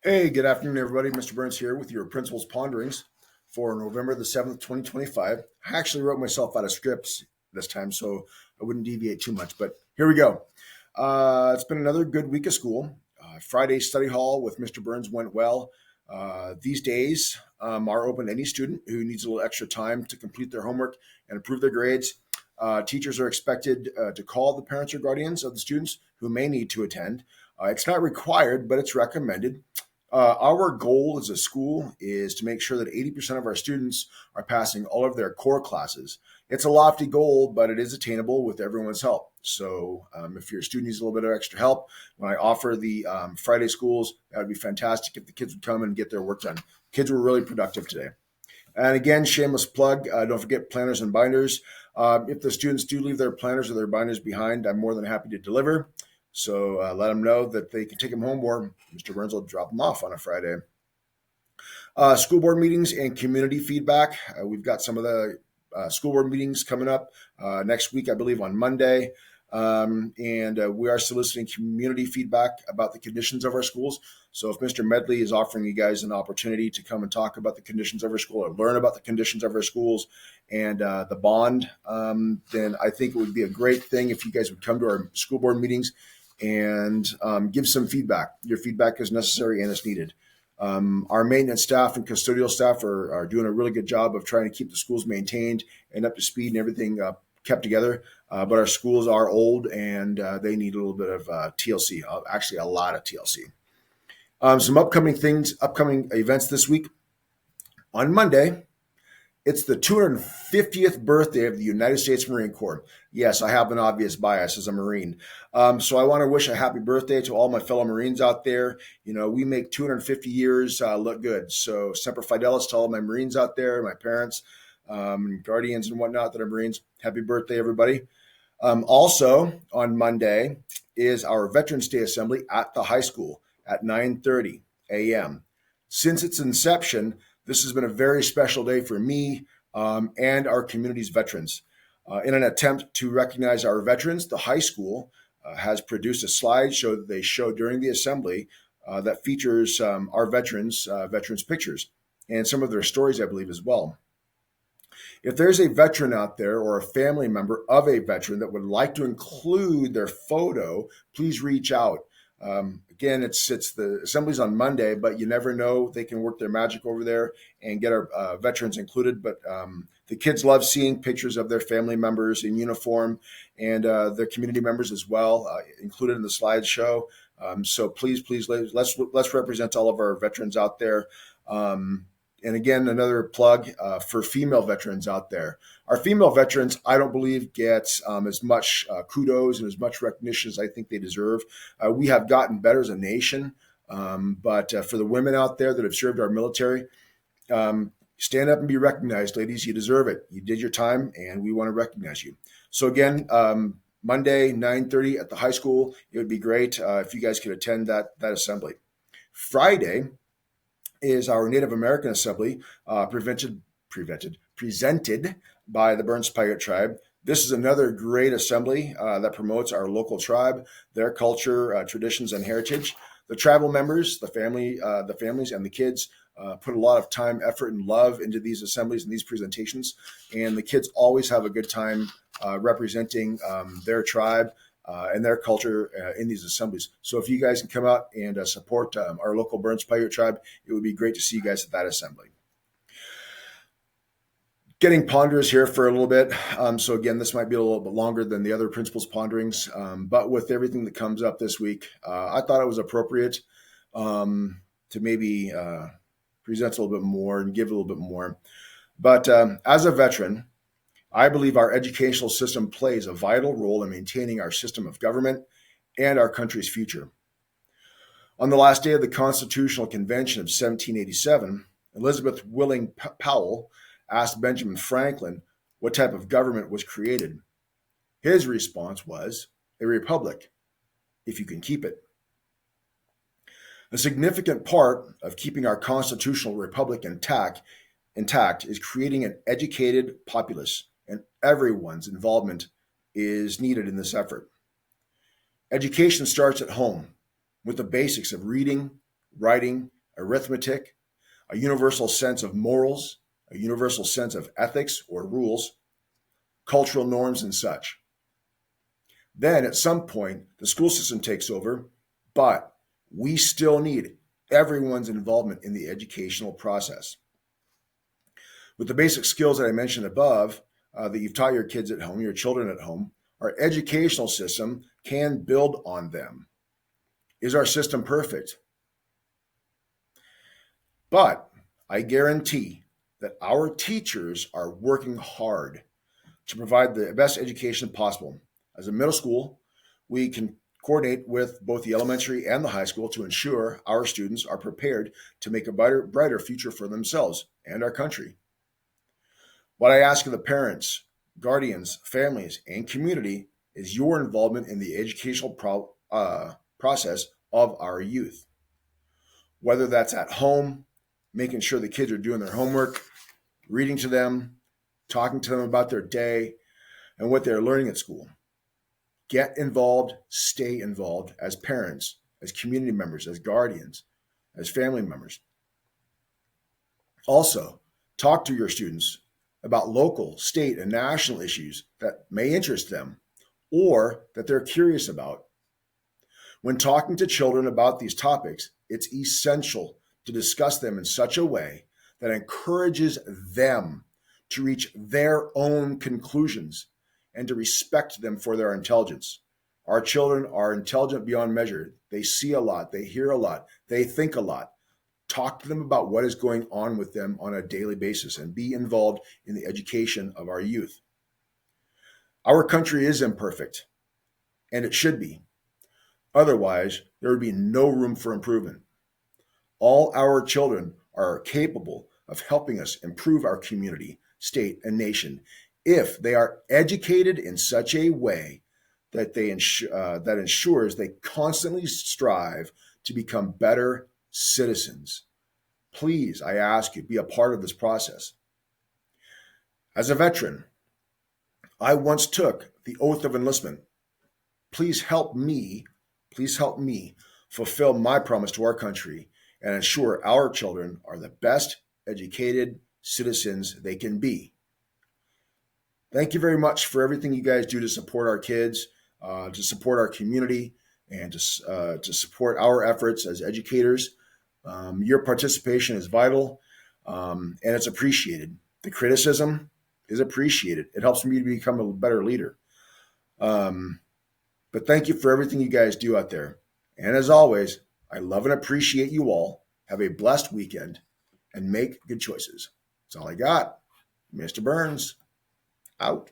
Hey, good afternoon, everybody. Mr. Burns here with your Principal's Ponderings for November the 7th, 2025. I actually wrote myself out of scripts this time, so I wouldn't deviate too much, but here we go. It's been another good week of school. Friday's study hall with Mr. Burns went well. These days are open to any student who needs a little extra time to complete their homework and improve their grades. Teachers are expected to call the parents or guardians of the students who may need to attend. It's not required, but it's recommended. Our goal as a school is to make sure that 80% of our students are passing all of their core classes. It's a lofty goal, but it is attainable with everyone's help. So, if your student needs a little bit of extra help, when I offer the Friday schools, that would be fantastic if the kids would come and get their work done. Kids were really productive today. And again, shameless plug, don't forget planners and binders. If the students do leave their planners or their binders behind, I'm more than happy to deliver. So let them know that they can take them home, or Mr. Burns will drop them off on a Friday. School board meetings and community feedback. We've got some of the school board meetings coming up next week, I believe, on Monday. And we are soliciting community feedback about the conditions of our schools. So if Mr. Medley is offering you guys an opportunity to come and talk about the conditions of our school or learn about the conditions of our schools and the bond, then I think it would be a great thing if you guys would come to our school board meetings and give some feedback. Your feedback is necessary and it's needed. Our maintenance staff and custodial staff are doing a really good job of trying to keep the schools maintained and up to speed and everything kept together. But our schools are old and they need a little bit of TLC, actually a lot of TLC. Some upcoming events this week. On Monday, it's the 250th birthday of the United States Marine Corps. Yes, I have an obvious bias as a Marine. So I want to wish a happy birthday to all my fellow Marines out there. You know, we make 250 years look good. So Semper Fidelis to all my Marines out there, my parents, guardians and whatnot that are Marines. Happy birthday, everybody. Also on Monday is our Veterans Day Assembly at the high school at 9:30 a.m. Since its inception, this has been a very special day for me and our community's veterans. In an attempt to recognize our veterans, the high school has produced a slideshow that they show during the assembly that features our veterans pictures and some of their stories, I believe, as well. If there's a veteran out there or a family member of a veteran that would like to include their photo, please reach out. Again, it's the assemblies on Monday, but you never know. They can work their magic over there and get our veterans included. But the kids love seeing pictures of their family members in uniform and their community members as well, included in the slideshow. So please, let's represent all of our veterans out there. And again, another plug for female veterans out there. Our female veterans, I don't believe, get as much kudos and as much recognition as I think they deserve. We have gotten better as a nation, but for the women out there that have served our military, stand up and be recognized, ladies. You deserve it. You did your time, and we want to recognize you. So again, Monday, 9:30 at the high school. It would be great if you guys could attend that assembly. Friday is our Native American Assembly, presented by the Burns Pirate Tribe. This is another great assembly that promotes our local tribe, their culture, traditions, and heritage. The tribal members, the families, and the kids put a lot of time, effort, and love into these assemblies and these presentations. And the kids always have a good time representing their tribe and their culture in these assemblies. So if you guys can come out and support our local Burns Pirate Tribe, it would be great to see you guys at that assembly. Getting ponderous here for a little bit. So again, this might be a little bit longer than the other principals' ponderings, but with everything that comes up this week, I thought it was appropriate to maybe present a little bit more and give a little bit more. But as a veteran, I believe our educational system plays a vital role in maintaining our system of government and our country's future. On the last day of the Constitutional Convention of 1787, Elizabeth Willing Powell asked Benjamin Franklin what type of government was created. His response was, a republic, if you can keep it. A significant part of keeping our constitutional republic intact is creating an educated populace, and everyone's involvement is needed in this effort. Education starts at home with the basics of reading, writing, arithmetic, a universal sense of morals, a universal sense of ethics or rules, cultural norms, and such. Then at some point, the school system takes over, but we still need everyone's involvement in the educational process. With the basic skills that I mentioned above, that you've taught your kids at home, your children at home, our educational system can build on them. Is our system perfect? But I guarantee that our teachers are working hard to provide the best education possible. As a middle school, we can coordinate with both the elementary and the high school to ensure our students are prepared to make a brighter future for themselves and our country. What I ask of the parents, guardians, families, and community is your involvement in the educational process of our youth. Whether that's at home, making sure the kids are doing their homework, reading to them, talking to them about their day and what they're learning at school. Get involved, stay involved as parents, as community members, as guardians, as family members. Also, talk to your students about local, state, and national issues that may interest them or that they're curious about. When talking to children about these topics, it's essential to discuss them in such a way that encourages them to reach their own conclusions and to respect them for their intelligence. Our children are intelligent beyond measure. They see a lot, they hear a lot, they think a lot. Talk to them about what is going on with them on a daily basis and be involved in the education of our youth. Our country is imperfect, and it should be. Otherwise, there would be no room for improvement. All our children are capable of helping us improve our community, state, and nation if they are educated in such a way that that ensures they constantly strive to become better citizens. Please, I ask you, be a part of this process. As a veteran, I once took the oath of enlistment. Please help me fulfill my promise to our country and ensure our children are the best educated citizens they can be. Thank you very much for everything you guys do to support our kids, to support our community, and to support our efforts as educators. Your participation is vital, and it's appreciated. The criticism is appreciated. It helps me to become a better leader. But thank you for everything you guys do out there. And as always, I love and appreciate you all. Have a blessed weekend and make good choices. That's all I got. Mr. Burns, out.